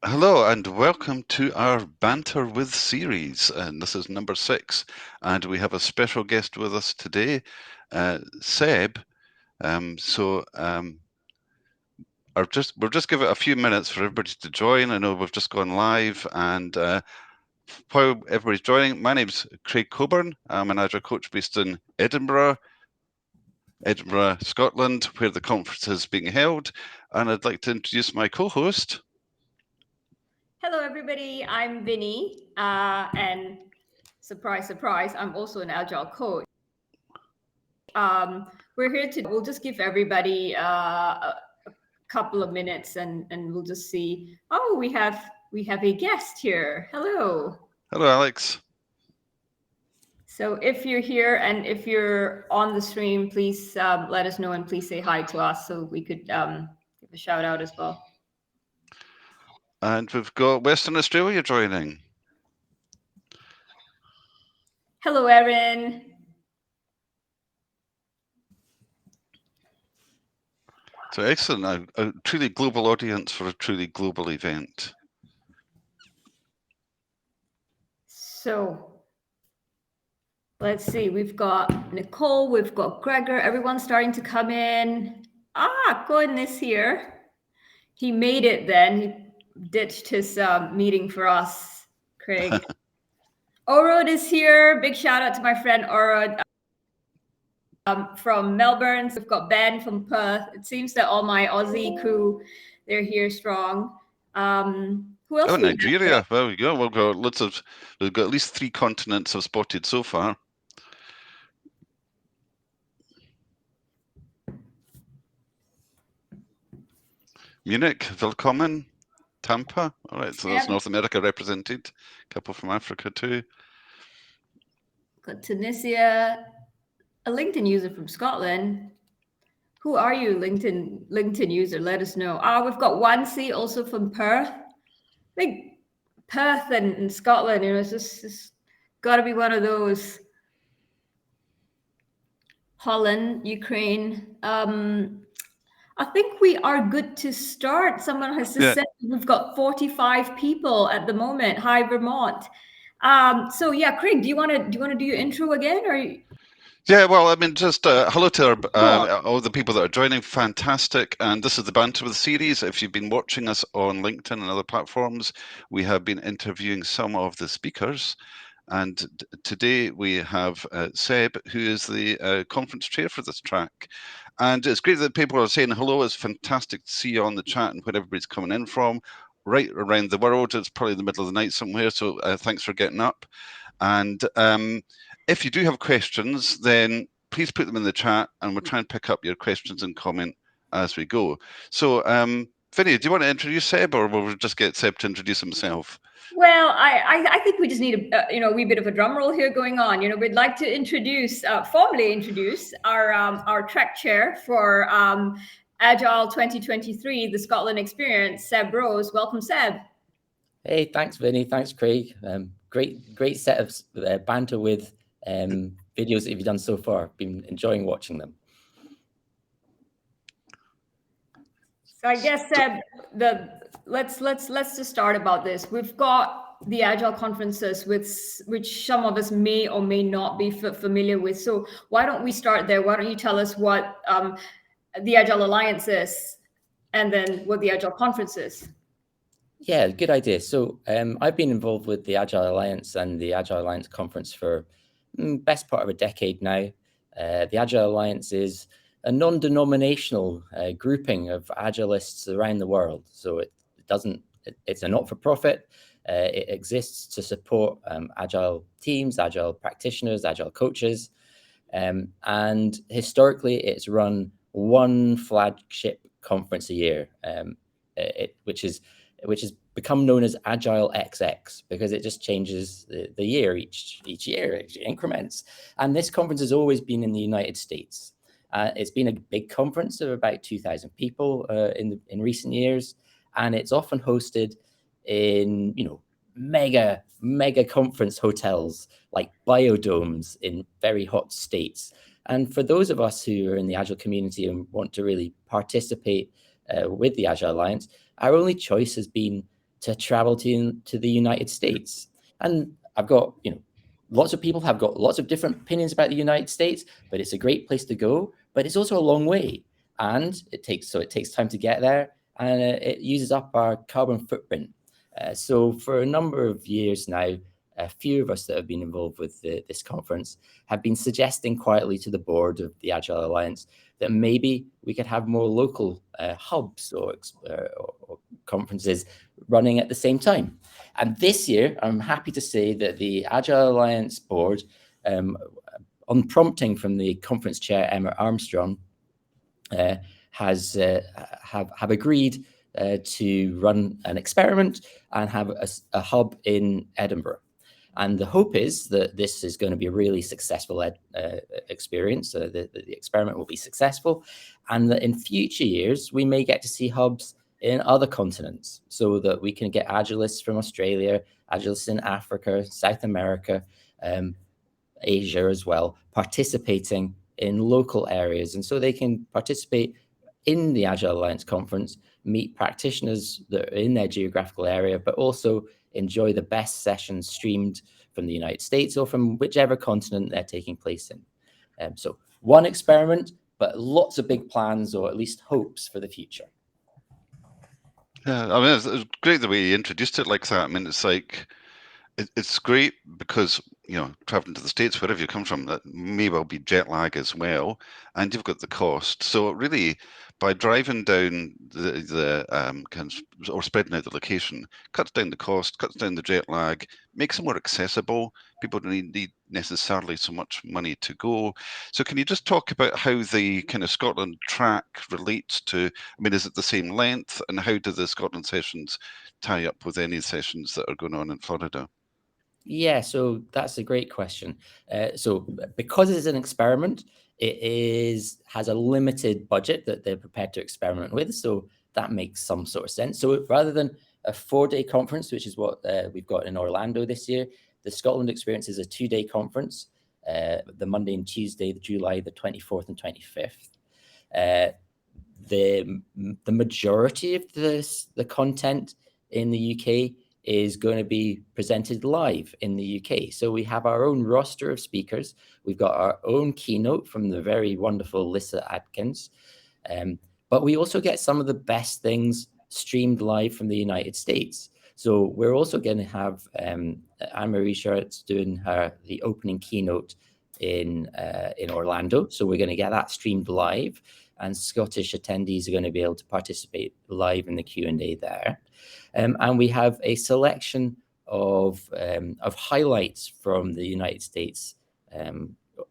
Hello and welcome to our Banter with series, and this is number 6, and we have a special guest with us today, Seb. We'll just give it a few minutes for everybody to join. I know we've just gone live, and while everybody's joining, my name's Craig Coburn. I'm an Agile coach based in Edinburgh, Scotland, where the conference is being held, and I'd like to introduce my co-host. Hello, everybody. I'm Vinnie, and surprise, surprise, I'm also an Agile coach. We're here to. We'll just give everybody a couple of minutes, and we'll just see. Oh, we have a guest here. Hello. Hello, Alex. So if you're here and if you're on the stream, please let us know and please say hi to us so we could give a shout out as well. And we've got Western Australia joining. Hello, Erin. So excellent, a truly global audience for a truly global event. So let's see, we've got Nicole, we've got Gregor, everyone's starting to come in. Gordon is here. He made it then. He ditched his meeting for us, Craig. Orod is here. Big shout out to my friend Orod from Melbourne. So we've got Ben from Perth. It seems that all my Aussie crew, they're here strong. Who else? Oh, Nigeria. There we go. We've got at least 3 continents have spotted so far. Munich, Willkommen, Tampa. All right, so that's North America represented. A couple from Africa too. Got Tunisia, a LinkedIn user from Scotland. Who are you, LinkedIn user? Let us know. We've got Wansi also from Perth. I think Perth and Scotland, it's just got to be one of those. Holland, Ukraine. I think we are good to start. Someone has just said we've got 45 people at the moment. Hi, Vermont. So yeah, Craig, do you want to do your intro again, or? Yeah, well, I mean, just hello to all the people that are joining. Fantastic. And this is the Banter with series. If you've been watching us on LinkedIn and other platforms, we have been interviewing some of the speakers. And today we have Seb, who is the conference chair for this track. And it's great that people are saying hello. It's fantastic to see you on the chat and where everybody's coming in from. Right around the world. It's probably the middle of the night somewhere. So thanks for getting up. And if you do have questions, then please put them in the chat and we'll try and pick up your questions and comment as we go. So, Vinnie, do you want to introduce Seb, or will we just get Seb to introduce himself? Well, I think we just need a wee bit of a drum roll here going on. We'd like to formally introduce our track chair for Agile2023 the Scotland experience, Seb Rose. Welcome, Seb. Hey, thanks, Vinnie. Thanks, Craig. Great set of banter with videos that you've done so far. Been enjoying watching them. So I guess, Seb, let's just start about this. We've got the Agile conferences, which some of us may or may not be familiar with. So why don't we start there? Why don't you tell us what the Agile Alliance is, and then what the Agile conference is? Yeah, good idea. So I've been involved with the Agile Alliance and the Agile Alliance conference for best part of a decade now. The Agile Alliance is a non-denominational grouping of Agilists around the world. So it's a not-for-profit. It exists to support Agile teams, Agile practitioners, Agile coaches. And historically, it's run one flagship conference a year, which has become known as Agile XX, because it just changes the year each year, it increments. And this conference has always been in the United States. It's been a big conference of about 2,000 people in recent years, and it's often hosted in mega conference hotels like biodomes in very hot states. And for those of us who are in the Agile community and want to really participate with the Agile Alliance, our only choice has been to travel to the United States. And I've got, lots of people have got lots of different opinions about the United States, but it's a great place to go, but it's also a long way. And it takes time to get there, and it uses up our carbon footprint. So for a number of years now, a few of us that have been involved with this conference have been suggesting quietly to the board of the Agile Alliance that maybe we could have more local hubs or conferences running at the same time. And this year, I'm happy to say that the Agile Alliance board, on prompting from the conference chair, Emma Armstrong, have agreed to run an experiment and have a hub in Edinburgh. And the hope is that this is going to be a really successful experience. The experiment will be successful, and that in future years, we may get to see hubs in other continents, so that we can get Agilists from Australia, Agilists in Africa, South America, Asia as well, participating in local areas. And so they can participate in the Agile Alliance conference, meet practitioners that are in their geographical area, but also enjoy the best sessions streamed from the United States or from whichever continent they're taking place in. So one experiment, but lots of big plans, or at least hopes, for the future. Yeah, I mean, it's great the way you introduced it like that. I mean, it's like, it's great because, traveling to the States, wherever you come from, that may well be jet lag as well, and you've got the cost. So really, by driving down the kind of, or spreading out the location, cuts down the cost, cuts down the jet lag, makes it more accessible. People don't need necessarily so much money to go. So can you just talk about how the kind of Scotland track relates to, I mean, is it the same length, and how do the Scotland sessions tie up with any sessions that are going on in Florida? Yeah, so that's a great question. So because it's an experiment, it has a limited budget that they're prepared to experiment with. So that makes some sort of sense. So rather than a 4-day conference, which is what we've got in Orlando this year, the Scotland experience is a 2-day conference, the Monday and Tuesday, July the 24th and 25th. The majority of the content in the UK is going to be presented live in the UK. So we have our own roster of speakers. We've got our own keynote from the very wonderful Lissa Adkins. But we also get some of the best things streamed live from the United States. So we're also going to have Anne-Marie Schertz doing the opening keynote in Orlando. So we're going to get that streamed live, and Scottish attendees are going to be able to participate live in the Q&A there. And we have a selection of highlights from the United States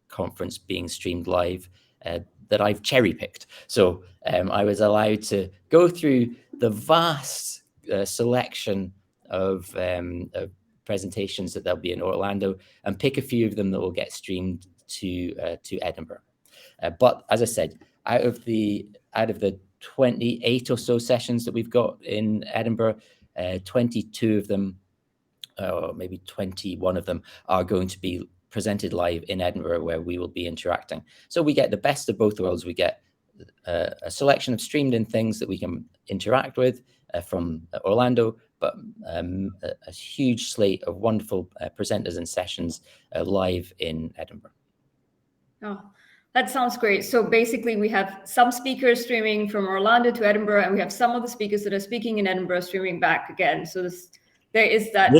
conference being streamed live that I've cherry picked. So I was allowed to go through the vast selection of presentations that there'll be in Orlando and pick a few of them that will get streamed to Edinburgh. But as I said, out of the 28 or so sessions that we've got in Edinburgh, 22 of them, or maybe 21 of them, are going to be presented live in Edinburgh, where we will be interacting. So we get the best of both worlds. We get a selection of streamed in things that we can interact with from Orlando, but a huge slate of wonderful presenters and sessions live in Edinburgh. Oh, that sounds great. So basically we have some speakers streaming from Orlando to Edinburgh, and we have some of the speakers that are speaking in Edinburgh streaming back again. So there is that.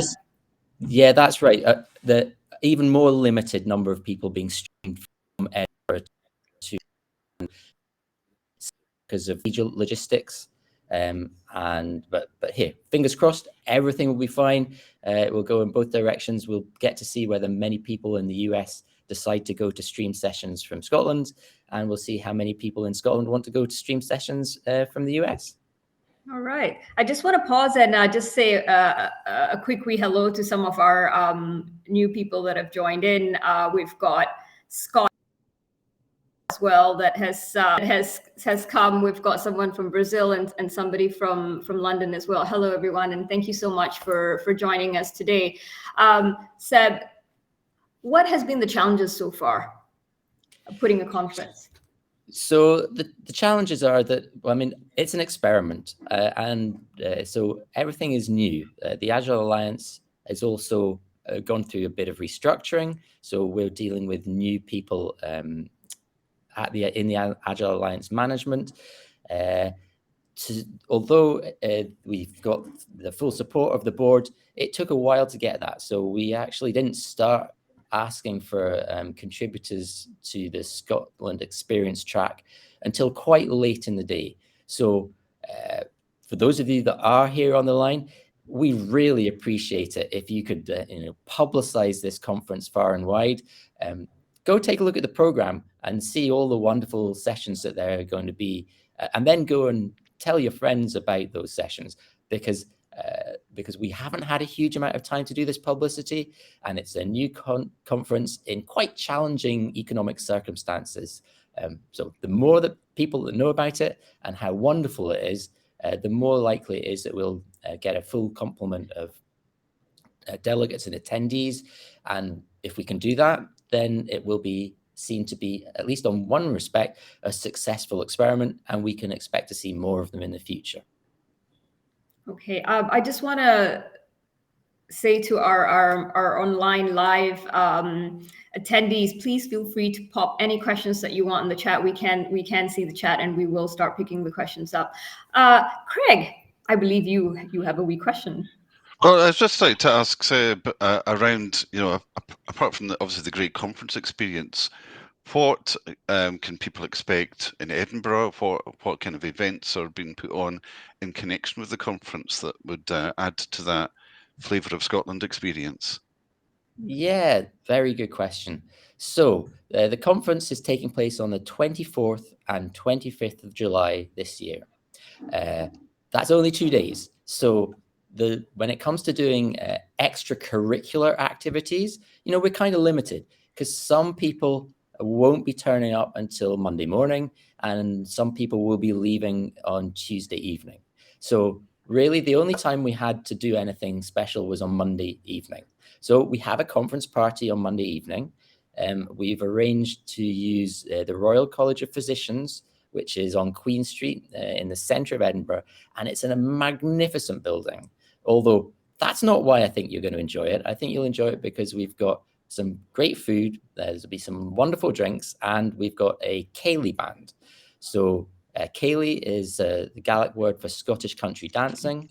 Yeah, that's right. The even more limited number of people being streamed from Edinburgh to, because of logistics. But here, fingers crossed, everything will be fine. It will go in both directions. We'll get to see whether many people in the US decide to go to stream sessions from Scotland, and we'll see how many people in Scotland want to go to stream sessions from the US. All right. I just want to pause and just say a quick wee hello to some of our new people that have joined in. We've got Scott as well that has come. We've got someone from Brazil and somebody from London as well. Hello, everyone, and thank you so much for joining us today. Seb, what has been the challenges so far of putting a conference? So the challenges are that, I mean, it's an experiment, so everything is new. The Agile Alliance has also gone through a bit of restructuring. So we're dealing with new people in the Agile Alliance management. Although we've got the full support of the board, it took a while to get that. So we actually didn't start asking for contributors to the Scotland experience track until quite late in the day. So for those of you that are here on the line, we really appreciate it if you could publicize this conference far and wide. Go take a look at the program and see all the wonderful sessions that there are going to be, and then go and tell your friends about those sessions, because we haven't had a huge amount of time to do this publicity, and it's a new conference in quite challenging economic circumstances. So the more that people that know about it and how wonderful it is, the more likely it is that we'll get a full complement of delegates and attendees. And if we can do that, then it will be seen to be, at least on one respect, a successful experiment, and we can expect to see more of them in the future. Okay, I just want to say to our online live attendees, please feel free to pop any questions that you want in the chat. We can see the chat, and we will start picking the questions up. Craig, I believe you have a wee question. Well, I'd just like to ask Seb around, apart from obviously the great conference experience, what can people expect in Edinburgh? What kind of events are being put on in connection with the conference that would add to that flavour of Scotland experience? Yeah, very good question. So the conference is taking place on the 24th and 25th of July this year. That's only 2 days. So when it comes to doing extracurricular activities, we're kind of limited, because some people won't be turning up until Monday morning, and some people will be leaving on Tuesday evening. So really the only time we had to do anything special was on Monday evening. So we have a conference party on Monday evening. We've arranged to use the Royal College of Physicians, which is on Queen Street in the centre of Edinburgh, and it's in a magnificent building. Although that's not why I think you're going to enjoy it. I think you'll enjoy it because we've got some great food, there'll be some wonderful drinks, and we've got a Ceilidh band. So Ceilidh is the Gaelic word for Scottish country dancing,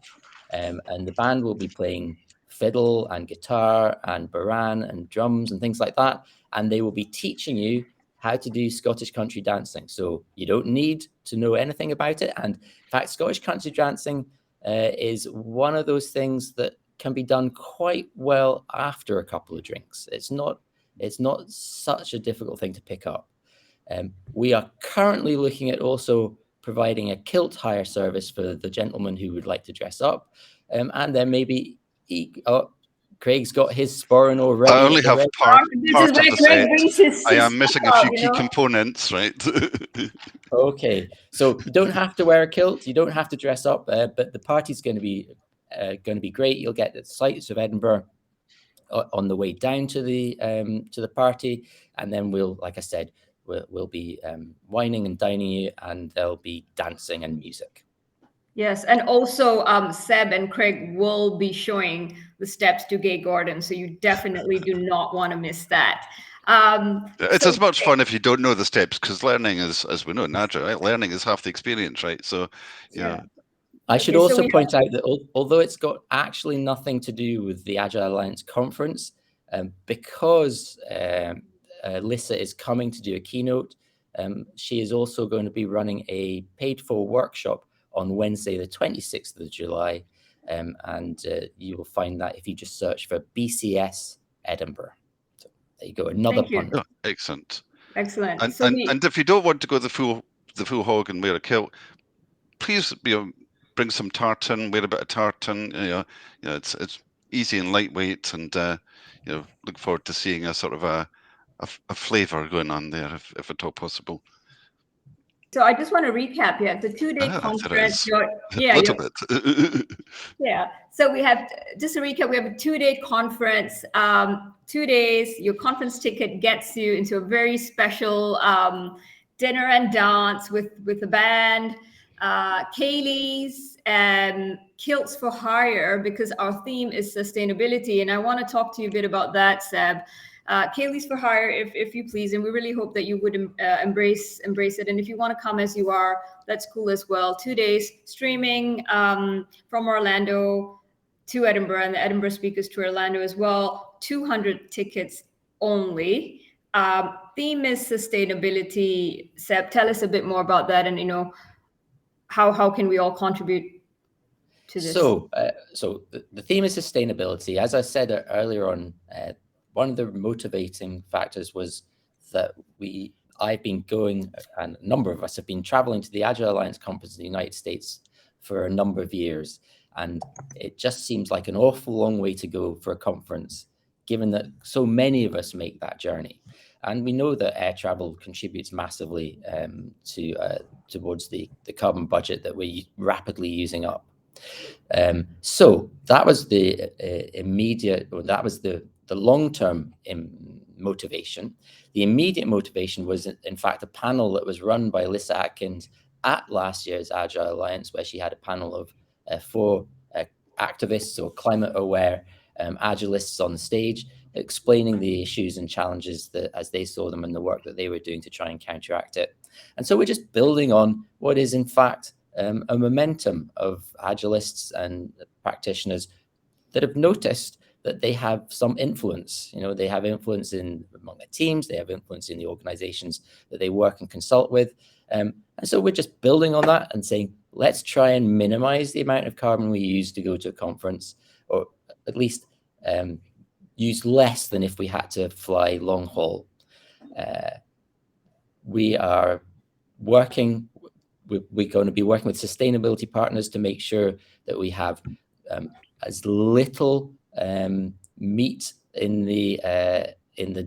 and the band will be playing fiddle and guitar and baran and drums and things like that, and they will be teaching you how to do Scottish country dancing. So you don't need to know anything about it. And in fact, Scottish country dancing is one of those things that can be done quite well after a couple of drinks. It's not such a difficult thing to pick up. We are currently looking at also providing a kilt hire service for the gentleman who would like to dress up. And then maybe Craig's got his sporran already. I only have part of the set. I am missing a few key components, right? Okay, so you don't have to wear a kilt, you don't have to dress up, but the party's going to be great. You'll get the sights of Edinburgh on the way down to the party, and then we'll, like I said, we'll be wining and dining you, and there'll be dancing and music. Yes, and also Seb and Craig will be showing the steps to Gay Gordon, so you definitely do not want to miss that. It's as much fun if you don't know the steps, because learning is, as we know in Agile, right? Learning is half the experience, right? So, yeah. I should also point out that although it's got actually nothing to do with the Agile Alliance conference, because Lisa is coming to do a keynote, she is also going to be running a paid-for workshop on Wednesday, the 26th of July, and you will find that if you just search for BCS Edinburgh. So there you go, another pun. Oh, excellent. Excellent. And if you don't want to go the full hog and wear a kilt, please bring some tartan, wear a bit of tartan. It's easy and lightweight, and look forward to seeing a sort of a flavour going on there, if at all possible. So I just want to recap. You have the 2-day conference. A little bit. Yeah. So we have, just to recap, we have a 2-day conference. 2 days, your conference ticket gets you into a very special dinner and dance with the band, Kaylee's kilts for hire, because our theme is sustainability. And I want to talk to you a bit about that, Seb. Kaylee's for hire, if you please, and we really hope that you would embrace it. And if you want to come as you are, that's cool as well. 2 days streaming from Orlando to Edinburgh, and the Edinburgh speakers to Orlando as well. 200 tickets only. Theme is sustainability. Seb, tell us a bit more about that, and how can we all contribute to this? So the theme is sustainability. As I said earlier on, one of the motivating factors was that I've been going, and a number of us have been traveling to the Agile Alliance conference in the United States for a number of years. And it just seems like an awful long way to go for a conference, given that so many of us make that journey. And we know that air travel contributes massively towards the carbon budget that we're rapidly using up. So that was the immediate, or that was the long-term motivation. The immediate motivation was, in fact, a panel that was run by Alyssa Atkins at last year's Agile Alliance, where she had a panel of 4 activists or climate-aware Agilists on the stage, explaining the issues and challenges that, as they saw them, and the work that they were doing to try and counteract it. And so we're just building on what is, in fact, a momentum of Agilists and practitioners that have noticed that they have some influence. They have influence among their teams, they have influence in the organizations that they work and consult with. And so we're just building on that and saying, let's try and minimize the amount of carbon we use to go to a conference, or at least use less than if we had to fly long haul. We are working, we're going to be working with sustainability partners to make sure that we have as little meat in the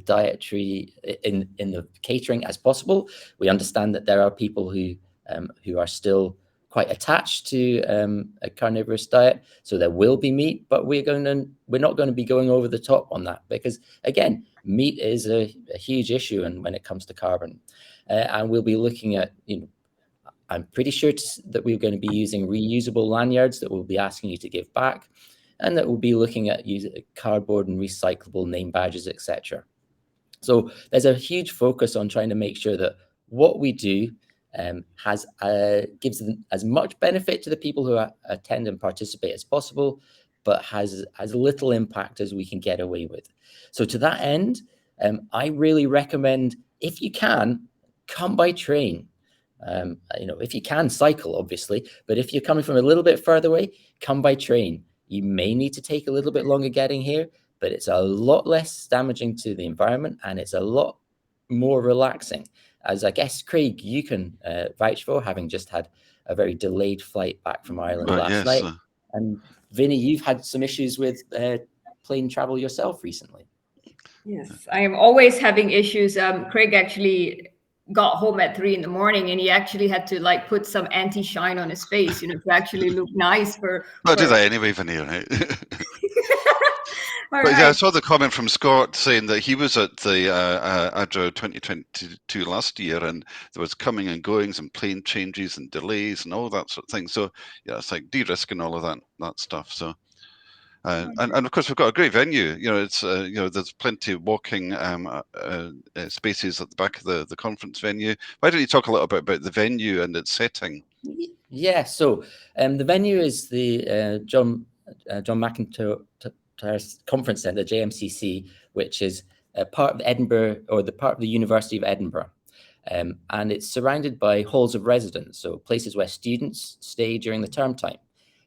dietary, in the catering as possible. We understand that there are people who are still quite attached to a carnivorous diet, so there will be meat, but we're not going to be going over the top on that, because again, meat is a huge issue, and when it comes to carbon, and we'll be looking at, I'm pretty sure that we're going to be using reusable lanyards that we'll be asking you to give back, and that we'll be looking at using cardboard and recyclable name badges, etc. So there's a huge focus on trying to make sure that what we do gives as much benefit to the people who attend and participate as possible, but has as little impact as we can get away with. So to that end, I really recommend, if you can, come by train. If you can, cycle, obviously, but if you're coming from a little bit further away, come by train. You may need to take a little bit longer getting here, but it's a lot less damaging to the environment, and it's a lot more relaxing. As I guess, Craig, you can vouch for, having just had a very delayed flight back from Ireland last night. And Vinnie, you've had some issues with plane travel yourself recently. Yes, I am always having issues. Craig actually got home at 3 a.m, and he actually had to put some anti-shine on his face, to actually look nice for. I'll do that anyway, Vinnie, right? But yeah, I saw the comment from Scott saying that he was at the Agile2023 last year, and there was coming and goings and plane changes and delays and all that sort of thing. So yeah, it's like de-risking all of that stuff. So and of course we've got a great venue. It's there's plenty of walking spaces at the back of the conference venue. Why don't you talk a little bit about the venue and its setting? Yeah, so the venue is the John McIntyre Conference Centre, JMCC, which is a part of Edinburgh, or the part of the University of Edinburgh. And it's surrounded by halls of residence, so places where students stay during the term time.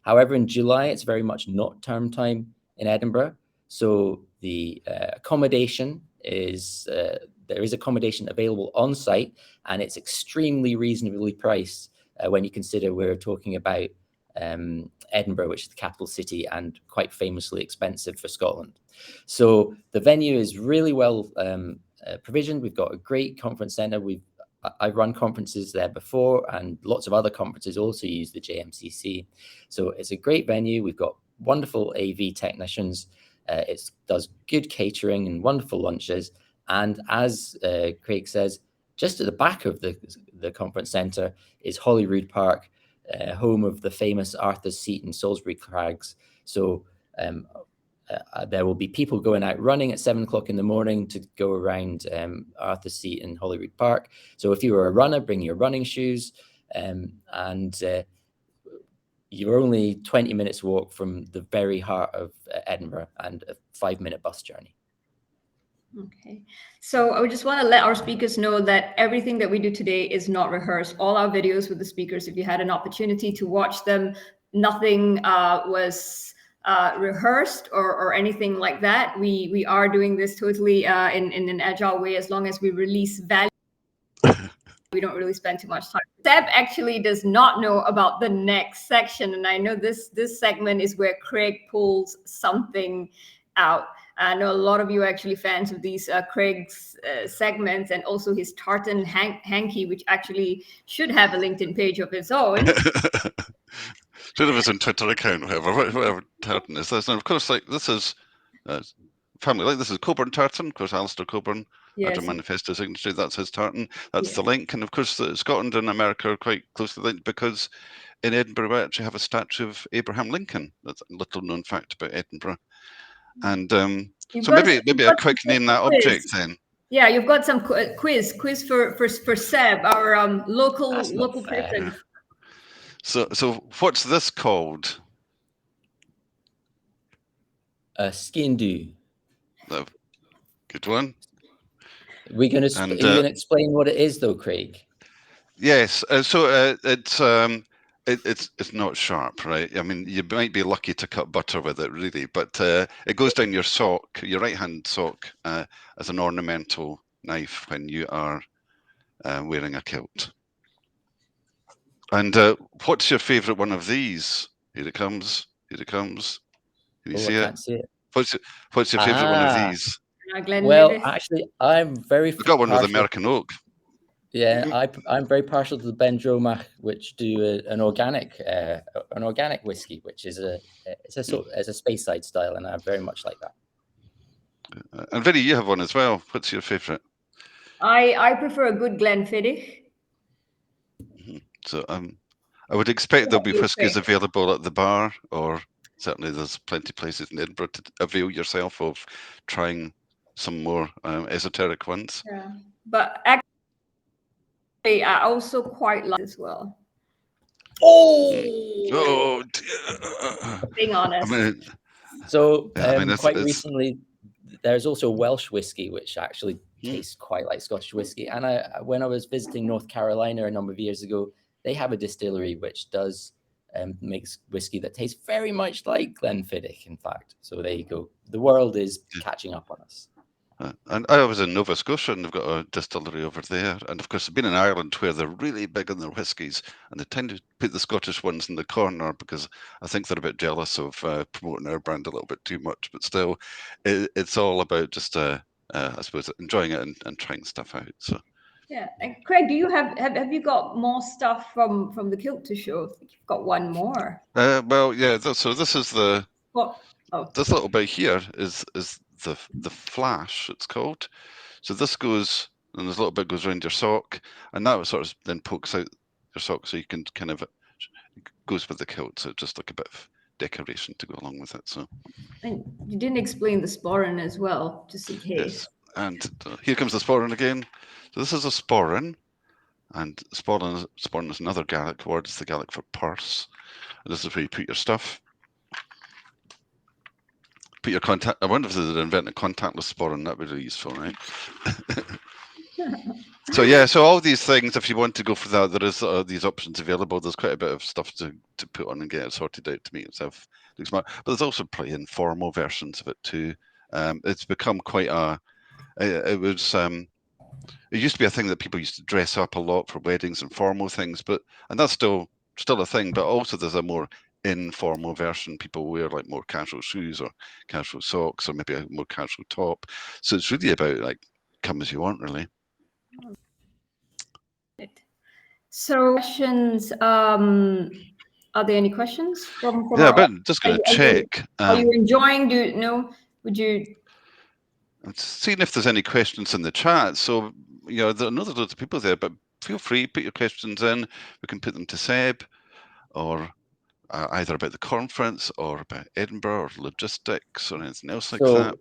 However, in July, it's very much not term time in Edinburgh. So the accommodation is, there is accommodation available on site, and it's extremely reasonably priced when you consider we're talking about Edinburgh, which is the capital city and quite famously expensive for Scotland. So the venue is really well provisioned. We've got a great conference centre. I've run conferences there before, and lots of other conferences also use the JMCC. So it's a great venue. We've got wonderful AV technicians. It does good catering and wonderful lunches. And as Craig says, just at the back of the conference centre is Holyrood Park, home of the famous Arthur's Seat and Salisbury Crags. So there will be people going out running at 7 o'clock in the morning to go around Arthur's Seat and Holyrood Park. So if you were a runner, bring your running shoes, and you're only 20 minutes walk from the very heart of Edinburgh and a 5-minute bus journey. Okay, so I would just want to let our speakers know that everything that we do today is not rehearsed. All our videos with the speakers, if you had an opportunity to watch them, nothing was rehearsed or anything like that. We are doing this totally in an agile way. As long as we release value, we don't really spend too much time. Seb actually does not know about the next section, and I know this segment is where Craig pulls something out. I know a lot of you are actually fans of these Craig's segments, and also his tartan hanky, which actually should have a LinkedIn page of its own. Should have his own Twitter account, whatever tartan is this. And of course, like this is family, like this is Coburn tartan. Of course, Alistair Coburn, Agile Manifesto Signature, that's his tartan. That's the link. And of course, Scotland and America are quite closely linked because in Edinburgh we actually have a statue of Abraham Lincoln. That's a little known fact about Edinburgh. And so maybe a quick name that object then. Yeah, you've got some quiz for Seb, our local person. So what's this called? A skin-do. Good one. Are you going to explain what it is, though, Craig? Yes. So it's not sharp, right? I mean, you might be lucky to cut butter with it, really, but it goes down your sock, your right-hand sock, as an ornamental knife when you are wearing a kilt. And what's your favourite one of these? Here it comes. Here it comes. Can you see it? I can't see it. What's your favourite one of these? Well, actually, I'm very. I've got one with American oak. Yeah, I'm very partial to the Ben Dromach, which do an organic whiskey, which is a Speyside style, and I very much like that. And Vinnie, you have one as well. What's your favourite? I prefer a good Glenfiddich. So I would expect there'll be whiskies available at the bar, or certainly there's plenty of places in Edinburgh to avail yourself of trying some more esoteric ones. Yeah, but actually, I also quite like as well. Oh dear. Being honest. Quite recently, there's also Welsh whiskey, which actually tastes quite like Scottish whiskey. And when I was visiting North Carolina a number of years ago, they have a distillery which does makes whiskey that tastes very much like Glenfiddich, in fact. So there you go. The world is catching up on us. And I was in Nova Scotia, and they've got a distillery over there. And of course, I've been in Ireland where they're really big on their whiskies, and they tend to put the Scottish ones in the corner because I think they're a bit jealous of promoting our brand a little bit too much. But still, it's all about just, I suppose, enjoying it and trying stuff out. So. Yeah, and Craig, do you have you got more stuff from the kilt to show? I think you've got one more. Well, yeah. So this is the. This little bit here is the flash, it's called. So this goes, and this little bit goes around your sock, and that sort of then pokes out your sock, so you can kind of, it goes with the kilt, so just like a bit of decoration to go along with it. So. And you didn't explain the sporran as well, just in case. Yes. And here comes the sporran again. So this is a sporran, and sporran is another Gaelic word. It's the Gaelic for purse. And this is where you put your stuff. Put your contact. I wonder if they'd invent a contactless sporran. That'd be really useful, right? So yeah, so all these things, if you want to go for that, there is these options available. There's quite a bit of stuff to put on and get it sorted out to make yourself look smart. But there's also pretty informal versions of it too. It's become quite a. It used to be a thing that people used to dress up a lot for weddings and formal things, and that's still a thing. But also there's a more informal version. People wear like more casual shoes or casual socks or maybe a more casual top. So it's really about like come as you want, really. So questions, are there any questions from yeah, but just going to check. Are you enjoying? Would you? I'm seeing if there's any questions in the chat. So I know there's loads of people there, but feel free, put your questions in. We can put them to Seb, or either about the conference or about Edinburgh or logistics or anything else like that.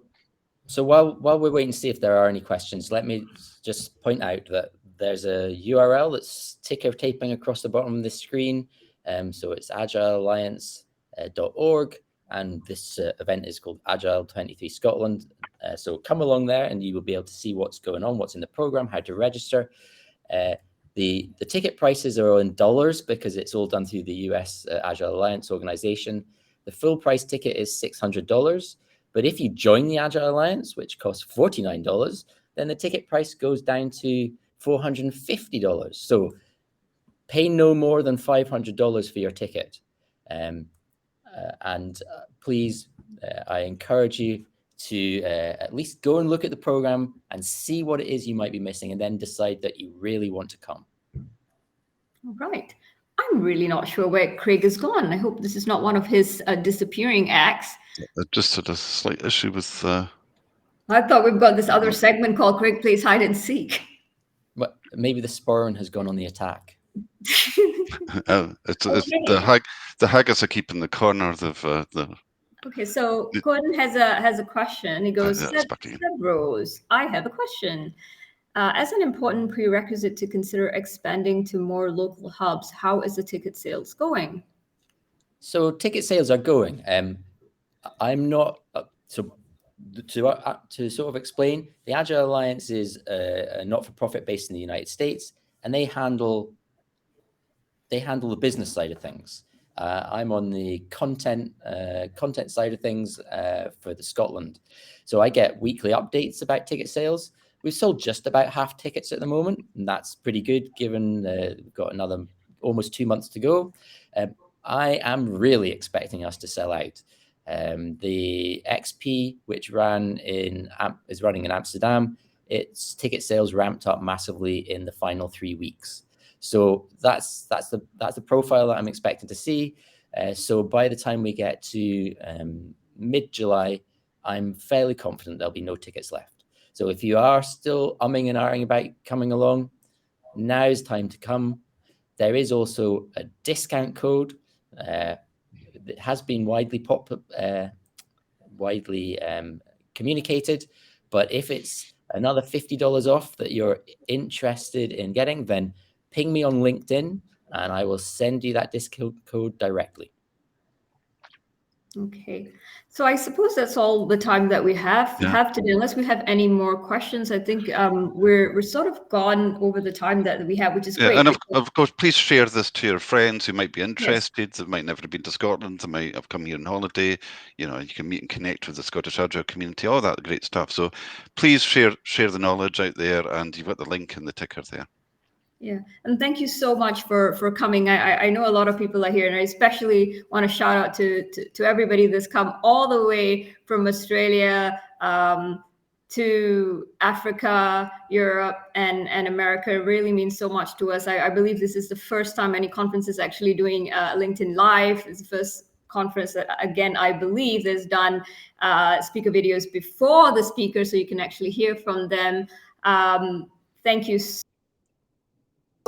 So while we're waiting to see if there are any questions, let me just point out that there's a URL that's ticker taping across the bottom of the screen. So it's Agile2023.org, and this event is called Agile2023 Scotland. So come along there and you will be able to see what's going on, what's in the program, how to register. The ticket prices are in dollars because it's all done through the US Agile Alliance organization. The full price ticket is $600. But if you join the Agile Alliance, which costs $49, then the ticket price goes down to $450. So pay no more than $500 for your ticket. Please, I encourage you to at least go and look at the program and see what it is you might be missing, and then decide that you really want to come. All right. I'm really not sure where Craig has gone. I hope this is not one of his disappearing acts. I just had a slight issue with... I thought we've got this other segment called Craig Plays Hide and Seek. But maybe the sporran has gone on the attack. It's the haggis are keeping the corner of the... Okay, so Gordon has a question. He goes, Seb Rose, I have a question. As an important prerequisite to consider expanding to more local hubs, how is the ticket sales going? So ticket sales are going. I'm not to sort of explain. The Agile Alliance is a not-for-profit based in the United States, and they handle the business side of things. I'm on the content side of things for the Scotland. So I get weekly updates about ticket sales. We've sold just about half tickets at the moment, and that's pretty good given we've got another almost 2 months to go. I am really expecting us to sell out. The XP, which is running in Amsterdam, its ticket sales ramped up massively in the final 3 weeks. So that's the profile that I'm expecting to see. So by the time we get to mid-July, I'm fairly confident there'll be no tickets left. So if you are still umming and ahhing about coming along, now's time to come. There is also a discount code that has been widely communicated, but if it's another $50 off that you're interested in getting, then ping me on LinkedIn and I will send you that discount code directly. Okay, so I suppose that's all the time that we have today. Unless we have any more questions, I think we're sort of gone over the time that we have, which is great. And of course, please share this to your friends who might be interested, that might never have been to Scotland, that might have come here on holiday. You can meet and connect with the Scottish Agile community, all that great stuff. So please share the knowledge out there, and you've got the link in the ticker there. Yeah, and thank you so much for coming. I know a lot of people are here, and I especially want to shout out to everybody that's come all the way from Australia to Africa, Europe, and America. It really means so much to us. I believe this is the first time any conference is actually doing LinkedIn Live. It's the first conference that, again, I believe has done speaker videos before the speaker, so you can actually hear from them. Thank you so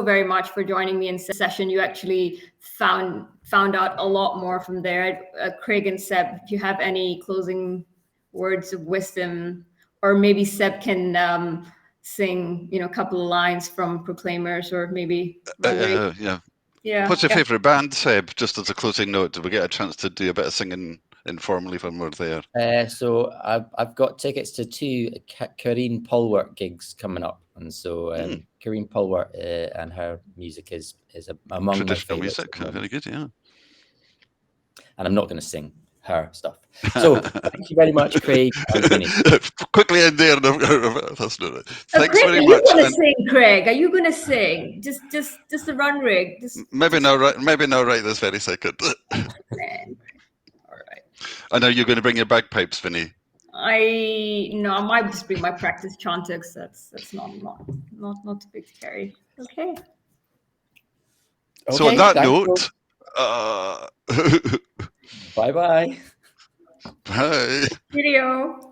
very much for joining me in session. You actually found out a lot more from there. Craig and Seb, if you have any closing words of wisdom, or maybe Seb can sing, a couple of lines from Proclaimers, or maybe yeah. What's your favorite band, Seb? Just as a closing note, did we get a chance to do a bit of singing informally when we're there? So I've got tickets to 2 Karine Polwart gigs coming up, and so Karine Polwart and her music is among traditional my favorites. Music. Very good, yeah. And I'm not going to sing her stuff. So thank you very much, Craig and Vinnie. Quickly in there. That's not it. Thanks Craig, very are much. You going to sing, Craig? Are you going to sing? Just a run rig. Maybe not right this very second. All right. I know you're going to bring your bagpipes, Vinnie. I might just bring my practice chanter, because that's not too big to carry. Okay. So on that note, bye-bye. Bye. Video.